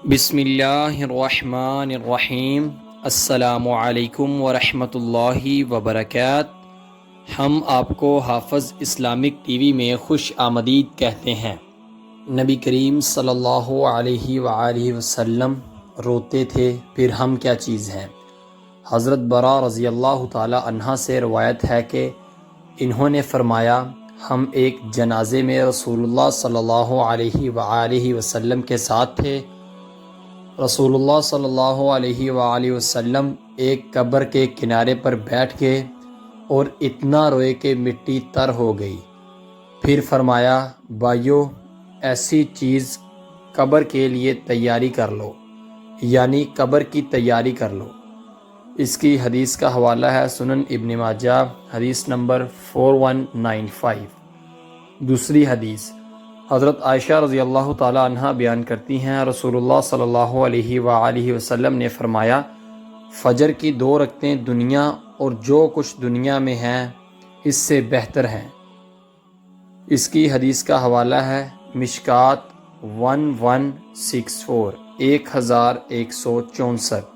بسم اللہ الرحمن الرحیم۔ السلام علیکم ورحمۃ اللہ وبرکاتہ۔ ہم آپ کو حافظ اسلامک ٹی وی میں خوش آمدید کہتے ہیں۔ نبی کریم صلی اللہ علیہ وآلہ وسلم روتے تھے، پھر ہم کیا چیز ہیں؟ حضرت برا رضی اللہ تعالی عنہ سے روایت ہے کہ انہوں نے فرمایا، ہم ایک جنازے میں رسول اللہ صلی اللہ علیہ وآلہ وسلم کے ساتھ تھے۔ رسول اللہ صلی اللہ علیہ وآلہ وسلم ایک قبر کے کنارے پر بیٹھ گئے اور اتنا روئے کہ مٹی تر ہو گئی۔ پھر فرمایا، بھائیو، ایسی چیز قبر کے لیے تیاری کر لو، یعنی قبر کی تیاری کر لو۔ اس کی حدیث کا حوالہ ہے سنن ابن ماجہ، حدیث نمبر 4195۔ دوسری حدیث حضرت عائشہ رضی اللہ تعالی عنہ بیان کرتی ہیں، رسول اللہ صلی اللہ علیہ وآلہ وسلم نے فرمایا، فجر کی 2 رکعتیں دنیا اور جو کچھ دنیا میں ہیں اس سے بہتر ہیں۔ اس کی حدیث کا حوالہ ہے مشکات 1164 1164۔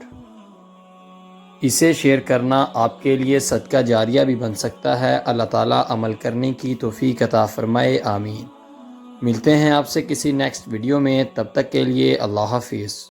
اسے شیئر کرنا آپ کے لیے صدقہ جاریہ بھی بن سکتا ہے۔ اللہ تعالیٰ عمل کرنے کی توفیق عطا فرمائے، آمین۔ ملتے ہیں آپ سے کسی نیکسٹ ویڈیو میں، تب تک کے لیے اللہ حافظ۔